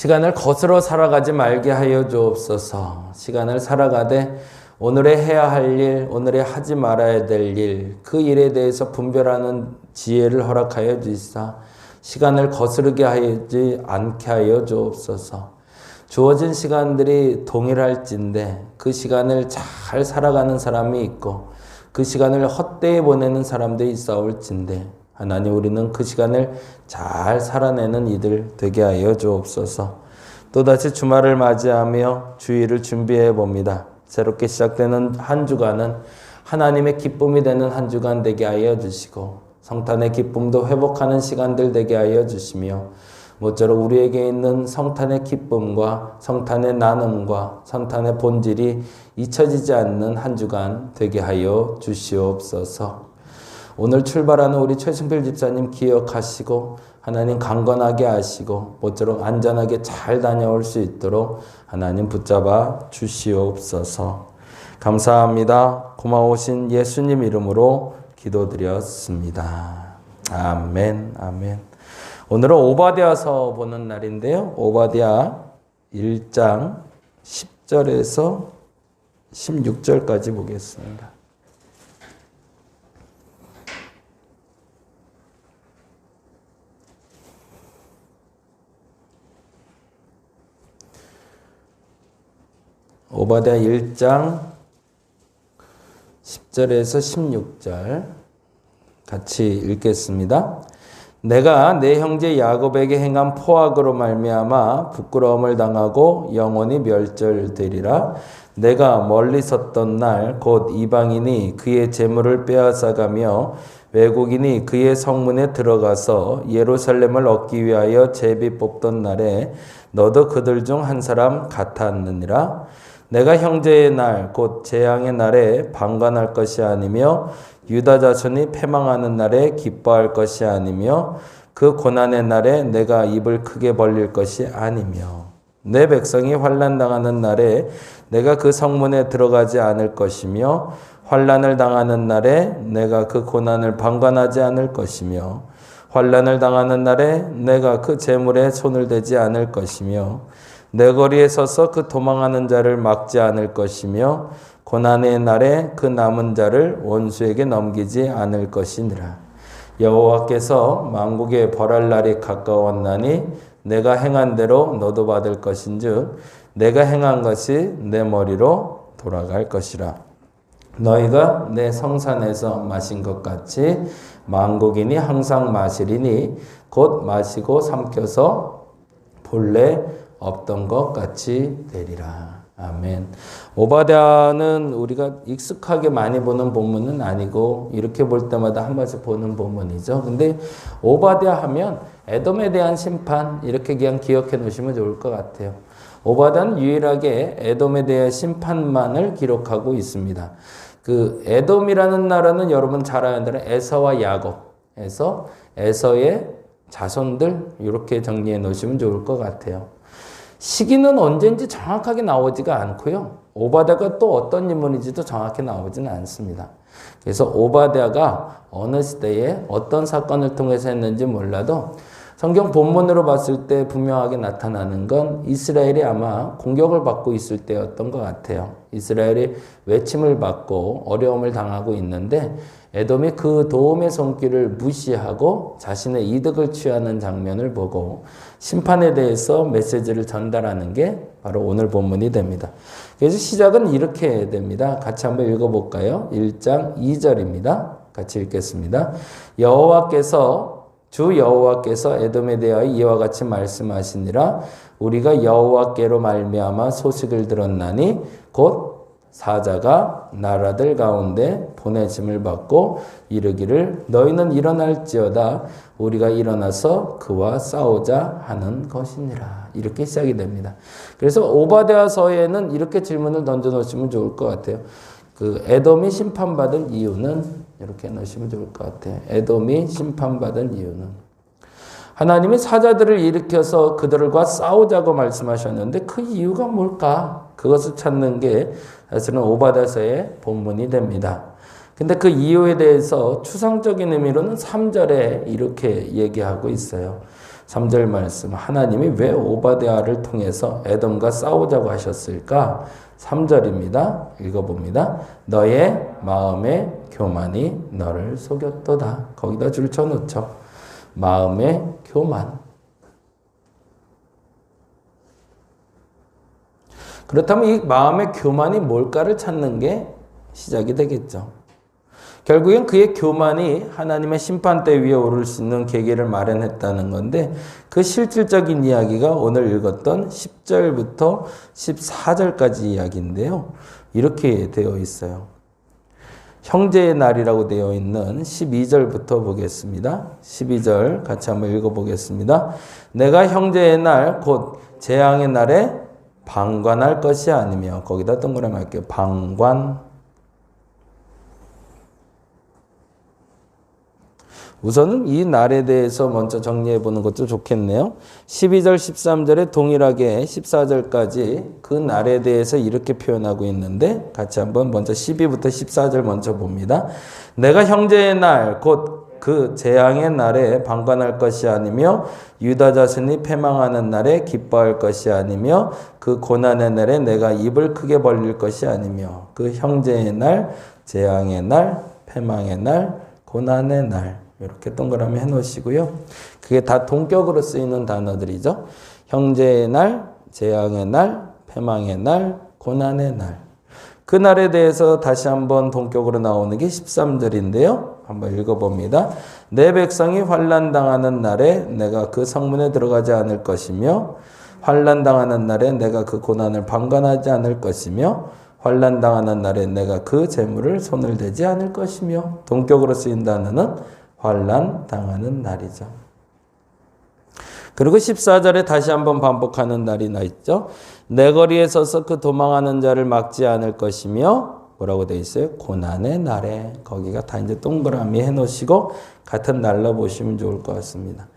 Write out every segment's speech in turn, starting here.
시간을 거스러 살아가지 말게 하여 주옵소서. 시간을 살아가되 오늘에 해야 할 일, 오늘에 하지 말아야 될 일, 그 일에 대해서 분별하는 지혜를 허락하여 주시사 시간을 거스르게 하지 않게 하여 주옵소서. 주어진 시간들이 동일할진데 그 시간을 잘 살아가는 사람이 있고 그 시간을 헛되이 보내는 사람들이 있사올진데 하나님, 우리는 그 시간을 잘 살아내는 이들 되게 하여 주옵소서. 또다시 주말을 맞이하며 주일을 준비해 봅니다. 새롭게 시작되는 한 주간은 하나님의 기쁨이 되는 한 주간 되게 하여 주시고 성탄의 기쁨도 회복하는 시간들 되게 하여 주시며 모쪼록 우리에게 있는 성탄의 기쁨과 성탄의 나눔과 성탄의 본질이 잊혀지지 않는 한 주간 되게 하여 주시옵소서. 오늘 출발하는 우리 최승필 집사님 기억하시고 하나님 강건하게 하시고 모쪼록 안전하게 잘 다녀올 수 있도록 하나님 붙잡아 주시옵소서. 감사합니다. 고마우신 예수님 이름으로 기도드렸습니다. 아멘, 아멘. 오늘은 오바댜서 보는 날인데요. 오바댜 1장 10절에서 16절까지 보겠습니다. 오바댜 1장 10절에서 16절 같이 읽겠습니다. 내가 내 형제 야곱에게 행한 포악으로 말미암아 부끄러움을 당하고 영원히 멸절되리라. 내가 멀리 섰던 날 곧 이방인이 그의 재물을 빼앗아가며 외국인이 그의 성문에 들어가서 예루살렘을 얻기 위하여 제비 뽑던 날에 너도 그들 중 한 사람 같았느니라. 내가 형제의 날 곧 재앙의 날에 방관할 것이 아니며 유다 자손이 패망하는 날에 기뻐할 것이 아니며 그 고난의 날에 내가 입을 크게 벌릴 것이 아니며 내 백성이 환난 당하는 날에 내가 그 성문에 들어가지 않을 것이며 환난을 당하는 날에 내가 그 고난을 방관하지 않을 것이며 환난을 당하는 날에 내가 그 재물에 손을 대지 않을 것이며 내 거리에 서서 그 도망하는 자를 막지 않을 것이며 고난의 날에 그 남은 자를 원수에게 넘기지 않을 것이니라. 여호와께서 만국에 벌할 날이 가까웠나니 내가 행한 대로 너도 받을 것인즉 내가 행한 것이 내 머리로 돌아갈 것이라. 너희가 내 성산에서 마신 것 같이 만국인이 항상 마시리니 곧 마시고 삼켜서 본래 없던 것 같이 되리라. 아멘. 오바댜는 우리가 익숙하게 많이 보는 본문은 아니고 이렇게 볼 때마다 한 번씩 보는 본문이죠. 근데 오바댜 하면 에돔에 대한 심판 이렇게 그냥 기억해 놓으시면 좋을 것 같아요. 오바댜는 유일하게 에돔에 대한 심판만을 기록하고 있습니다. 그 에돔이라는 나라는 여러분 잘 아는 대로 에서와 야곱에서 에서의 자손들 이렇게 정리해 놓으시면 좋을 것 같아요. 시기는 언제인지 정확하게 나오지가 않고요. 오바댜가 또 어떤 인물인지도 정확히 나오지는 않습니다. 그래서 오바댜가 어느 시대에 어떤 사건을 통해서 했는지 몰라도 성경 본문으로 봤을 때 분명하게 나타나는 건 이스라엘이 아마 공격을 받고 있을 때였던 것 같아요. 이스라엘이 외침을 받고 어려움을 당하고 있는데 에돔이 그 도움의 손길을 무시하고 자신의 이득을 취하는 장면을 보고 심판에 대해서 메시지를 전달하는 게 바로 오늘 본문이 됩니다. 그래서 시작은 이렇게 됩니다. 같이 한번 읽어볼까요? 1장 2절입니다. 같이 읽겠습니다. 주 여호와께서 에돔에 대하여 이와 같이 말씀하시니라. 우리가 여호와께로 말미암아 소식을 들었나니 곧 사자가 나라들 가운데 보내심을 받고 이르기를 너희는 일어날지어다 우리가 일어나서 그와 싸우자 하는 것이니라. 이렇게 시작이 됩니다. 그래서 오바댜서에는 이렇게 질문을 던져 놓으시면 좋을 것 같아요. 그 에돔이 심판받은 이유는 이렇게 넣으시면 좋을 것 같아요. 에돔이 심판받은 이유는 하나님이 사자들을 일으켜서 그들과 싸우자고 말씀하셨는데 그 이유가 뭘까? 그것을 찾는 게 사실은 오바댜서의 본문이 됩니다. 근데 그 이유에 대해서 추상적인 의미로는 3절에 이렇게 얘기하고 있어요. 3절 말씀. 하나님이 왜 오바댜를 통해서 에돔과 싸우자고 하셨을까? 3절입니다. 읽어봅니다. 너의 마음의 교만이 너를 속였도다. 거기다 줄 쳐놓죠. 마음의 교만. 그렇다면 이 마음의 교만이 뭘까를 찾는 게 시작이 되겠죠. 결국엔 그의 교만이 하나님의 심판대 위에 오를 수 있는 계기를 마련했다는 건데 그 실질적인 이야기가 오늘 읽었던 10절부터 14절까지 이야기인데요. 이렇게 되어 있어요. 형제의 날이라고 되어 있는 12절부터 보겠습니다. 12절 같이 한번 읽어보겠습니다. 내가 형제의 날 곧 재앙의 날에 방관할 것이 아니며 거기다 동그라미 할게요. 방관. 우선은 이 날에 대해서 먼저 정리해 보는 것도 좋겠네요. 12절, 13절에 동일하게 14절까지 그 날에 대해서 이렇게 표현하고 있는데 같이 한번 먼저 12부터 14절 먼저 봅니다. 내가 형제의 날, 곧 그 재앙의 날에 방관할 것이 아니며 유다 자손이 패망하는 날에 기뻐할 것이 아니며 그 고난의 날에 내가 입을 크게 벌릴 것이 아니며 그 형제의 날, 재앙의 날, 패망의 날, 고난의 날 이렇게 동그라미 해놓으시고요. 그게 다 동격으로 쓰이는 단어들이죠. 형제의 날, 재앙의 날, 패망의 날, 고난의 날. 그 날에 대해서 다시 한번 동격으로 나오는 게 13절인데요. 한번 읽어봅니다. 내 백성이 환난당하는 날에 내가 그 성문에 들어가지 않을 것이며 환난당하는 날에 내가 그 고난을 방관하지 않을 것이며 환난당하는 날에 내가 그 재물을 손을 대지 않을 것이며 동격으로 쓰인 단어는 환난당하는 날이죠. 그리고 14절에 다시 한번 반복하는 날이 나 있죠. 내 거리에 서서 그 도망하는 자를 막지 않을 것이며 뭐라고 되어 있어요? 고난의 날에. 거기가 다 이제 동그라미 해놓으시고 같은 날로 보시면 좋을 것 같습니다.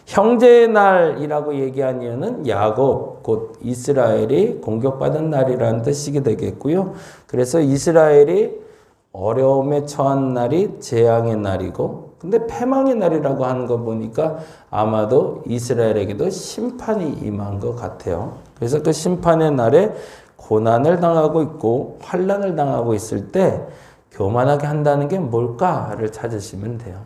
형제의 날이라고 얘기한 이유는 야곱, 곧 이스라엘이 공격받은 날이라는 뜻이 되겠고요. 그래서 이스라엘이 어려움에 처한 날이 재앙의 날이고 근데 패망의 날이라고 하는 거 보니까 아마도 이스라엘에게도 심판이 임한 것 같아요. 그래서 그 심판의 날에 고난을 당하고 있고 환난을 당하고 있을 때 교만하게 한다는 게 뭘까를 찾으시면 돼요.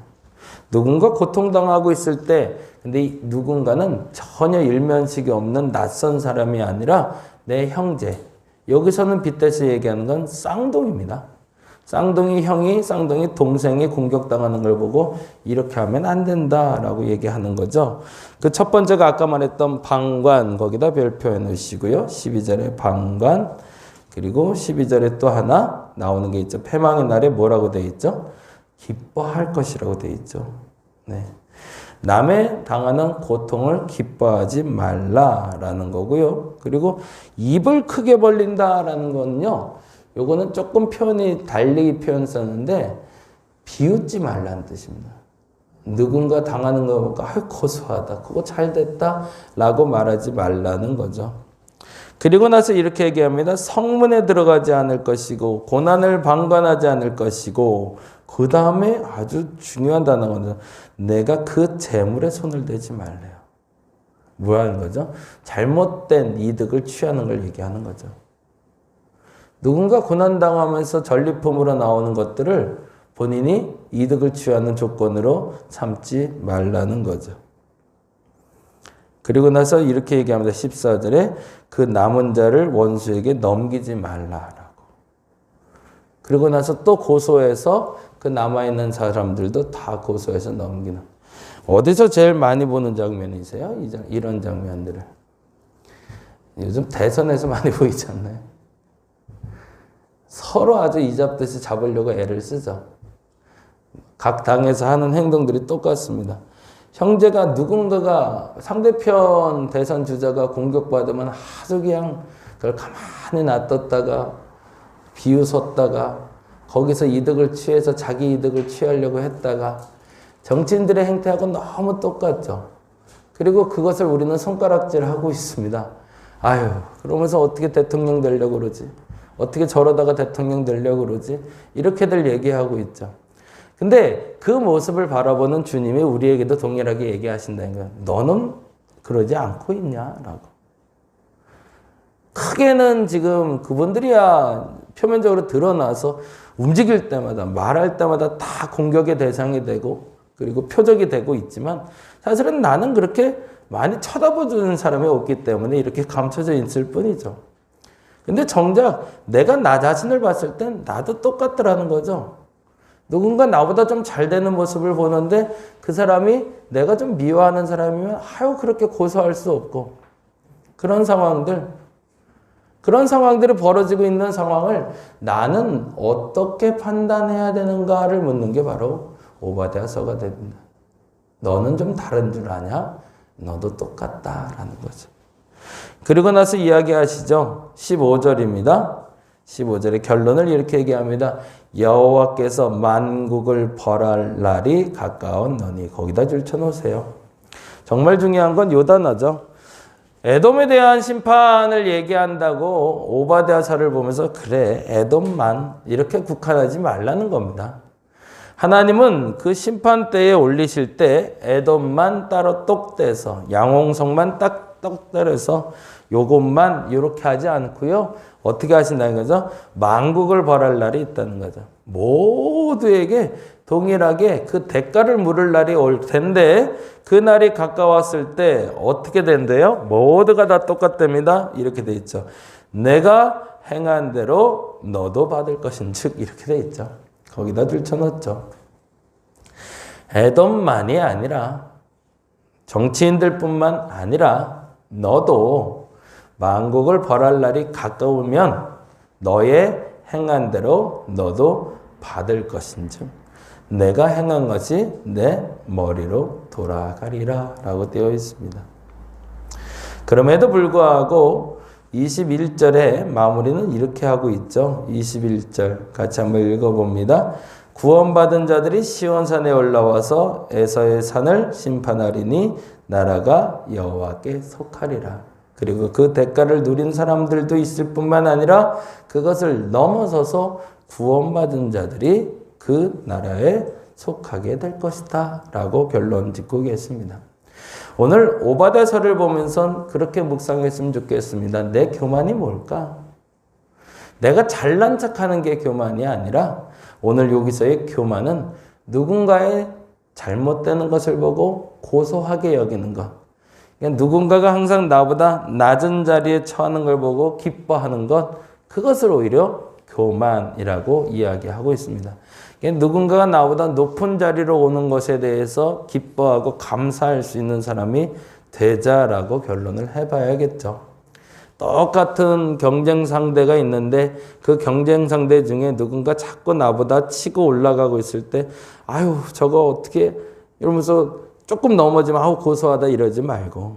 누군가 고통당하고 있을 때 근데 이 누군가는 전혀 일면식이 없는 낯선 사람이 아니라 내 형제. 여기서는 빗대서 얘기하는 건 쌍둥이입니다. 쌍둥이 형이 쌍둥이 동생이 공격당하는 걸 보고 이렇게 하면 안 된다라고 얘기하는 거죠. 그 첫 번째가 아까 말했던 방관 거기다 별표 해놓으시고요. 12절에 방관 그리고 12절에 또 하나 나오는 게 있죠. 패망의 날에 뭐라고 되어 있죠? 기뻐할 것이라고 되어 있죠. 네. 남의 당하는 고통을 기뻐하지 말라라는 거고요. 그리고 입을 크게 벌린다라는 건요. 요거는 조금 표현이 달리 표현 썼는데 비웃지 말라는 뜻입니다. 누군가 당하는 거 보고 아유 고소하다. 그거 잘 됐다. 라고 말하지 말라는 거죠. 그리고 나서 이렇게 얘기합니다. 성문에 들어가지 않을 것이고 고난을 방관하지 않을 것이고 그 다음에 아주 중요한 단어가 내가 그 재물에 손을 대지 말래요. 뭐라는 거죠? 잘못된 이득을 취하는 걸 얘기하는 거죠. 누군가 고난당하면서 전리품으로 나오는 것들을 본인이 이득을 취하는 조건으로 삼지 말라는 거죠. 그리고 나서 이렇게 얘기합니다. 14절에 그 남은 자를 원수에게 넘기지 말라라고. 그리고 나서 또 고소해서 그 남아있는 사람들도 다 고소해서 넘기는. 어디서 제일 많이 보는 장면이세요? 이런 장면들을. 요즘 대선에서 많이 보이지 않나요? 서로 아주 이잡듯이 잡으려고 애를 쓰죠. 각 당에서 하는 행동들이 똑같습니다. 형제가 누군가가 상대편 대선 주자가 공격받으면 아주 그냥 그걸 가만히 놔뒀다가 비웃었다가 거기서 이득을 취해서 자기 이득을 취하려고 했다가 정치인들의 행태하고 너무 똑같죠. 그리고 그것을 우리는 손가락질하고 있습니다. 아유, 그러면서 어떻게 대통령 되려고 그러지? 어떻게 저러다가 대통령 되려고 그러지? 이렇게들 얘기하고 있죠. 근데 그 모습을 바라보는 주님이 우리에게도 동일하게 얘기하신다는 거예요. 너는 그러지 않고 있냐라고. 크게는 지금 그분들이야 표면적으로 드러나서 움직일 때마다 말할 때마다 다 공격의 대상이 되고 그리고 표적이 되고 있지만 사실은 나는 그렇게 많이 쳐다보는 사람이 없기 때문에 이렇게 감춰져 있을 뿐이죠. 근데 정작 내가 나 자신을 봤을 땐 나도 똑같더라는 거죠. 누군가 나보다 좀 잘 되는 모습을 보는데 그 사람이 내가 좀 미워하는 사람이면 아유 그렇게 고소할 수 없고 그런 상황들이 벌어지고 있는 상황을 나는 어떻게 판단해야 되는가를 묻는 게 바로 오바댜서가 됩니다. 너는 좀 다른 줄 아냐? 너도 똑같다라는 거죠. 그리고 나서 이야기하시죠. 15절입니다. 15절의 결론을 이렇게 얘기합니다. 여호와께서 만국을 벌할 날이 가까웠노니. 거기다 줄쳐놓으세요. 정말 중요한 건 요 단어죠. 에돔에 대한 심판을 얘기한다고 오바댜서를 보면서 그래 에돔만 이렇게 국한하지 말라는 겁니다. 하나님은 그 심판 때에 올리실 때 에돔만 따로 똑 떼서 양홍성만 딱 똑 떼서 요것만 이렇게 하지 않고요. 어떻게 하신다는 거죠? 만국을 벌할 날이 있다는 거죠. 모두에게 동일하게 그 대가를 물을 날이 올 텐데 그 날이 가까웠을 때 어떻게 된대요? 모두가 다 똑같답니다. 이렇게 돼 있죠. 내가 행한 대로 너도 받을 것인즉 이렇게 돼 있죠. 거기다 들쳐놓죠. 에돔만이 아니라 정치인들뿐만 아니라 너도 만국을 벌할 날이 가까우면 너의 행한 대로 너도 받을 것인즉 내가 행한 것이 내 머리로 돌아가리라 라고 되어 있습니다. 그럼에도 불구하고 21절에 마무리는 이렇게 하고 있죠. 21절 같이 한번 읽어봅니다. 구원받은 자들이 시온산에 올라와서 에서의 산을 심판하리니 나라가 여호와께 속하리라. 그리고 그 대가를 누린 사람들도 있을 뿐만 아니라 그것을 넘어서서 구원받은 자들이 그 나라에 속하게 될 것이다 라고 결론 짓고 계십니다. 오늘 오바댜서를 보면서 그렇게 묵상했으면 좋겠습니다. 내 교만이 뭘까? 내가 잘난 척하는 게 교만이 아니라 오늘 여기서의 교만은 누군가의 잘못되는 것을 보고 고소하게 여기는 것. 그러니까 누군가가 항상 나보다 낮은 자리에 처하는 걸 보고 기뻐하는 것. 그것을 오히려 교만이라고 이야기하고 있습니다. 그러니까 누군가가 나보다 높은 자리로 오는 것에 대해서 기뻐하고 감사할 수 있는 사람이 되자라고 결론을 해봐야겠죠. 똑같은 경쟁 상대가 있는데 그 경쟁 상대 중에 누군가 자꾸 나보다 치고 올라가고 있을 때 아유 저거 어떻게 이러면서 조금 넘어지면 아우 고소하다 이러지 말고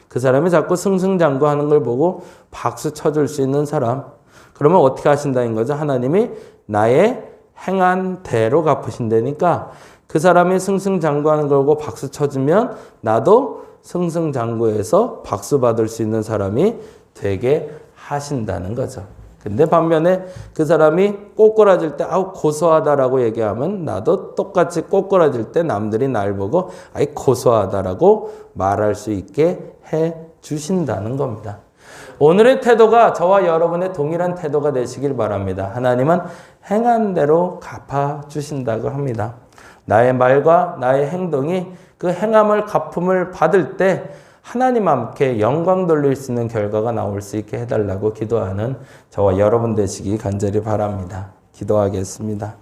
그 사람이 자꾸 승승장구하는 걸 보고 박수 쳐줄 수 있는 사람 그러면 어떻게 하신다는 거죠? 하나님이 나의 행한 대로 갚으신다니까 그 사람이 승승장구하는 걸 보고 박수 쳐주면 나도 승승장구해서 박수 받을 수 있는 사람이 되게 하신다는 거죠. 근데 반면에 그 사람이 꼬꾸라질 때 아우 고소하다라고 얘기하면 나도 똑같이 꼬꾸라질 때 남들이 날 보고 아이 고소하다라고 말할 수 있게 해 주신다는 겁니다. 오늘의 태도가 저와 여러분의 동일한 태도가 되시길 바랍니다. 하나님은 행한 대로 갚아 주신다고 합니다. 나의 말과 나의 행동이 그 행함을 갚음을 받을 때 하나님 함께 영광 돌릴 수 있는 결과가 나올 수 있게 해달라고 기도하는 저와 여러분 되시기 간절히 바랍니다. 기도하겠습니다.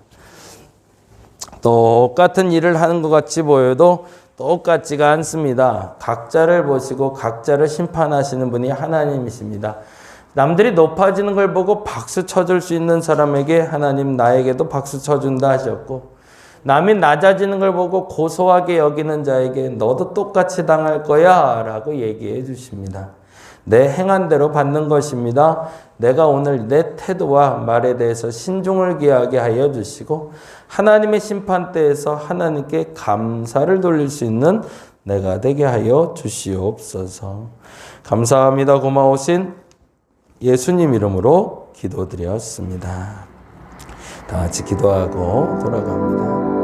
똑같은 일을 하는 것 같이 보여도 똑같지가 않습니다. 각자를 보시고 각자를 심판하시는 분이 하나님이십니다. 남들이 높아지는 걸 보고 박수 쳐줄 수 있는 사람에게 하나님 나에게도 박수 쳐준다 하셨고 남이 낮아지는 걸 보고 고소하게 여기는 자에게 너도 똑같이 당할 거야 라고 얘기해 주십니다. 내 행한 대로 받는 것입니다. 내가 오늘 내 태도와 말에 대해서 신중을 기하게 하여 주시고 하나님의 심판대에서 하나님께 감사를 돌릴 수 있는 내가 되게 하여 주시옵소서. 감사합니다. 고마우신 예수님 이름으로 기도드렸습니다. 다 같이 기도하고 돌아갑니다.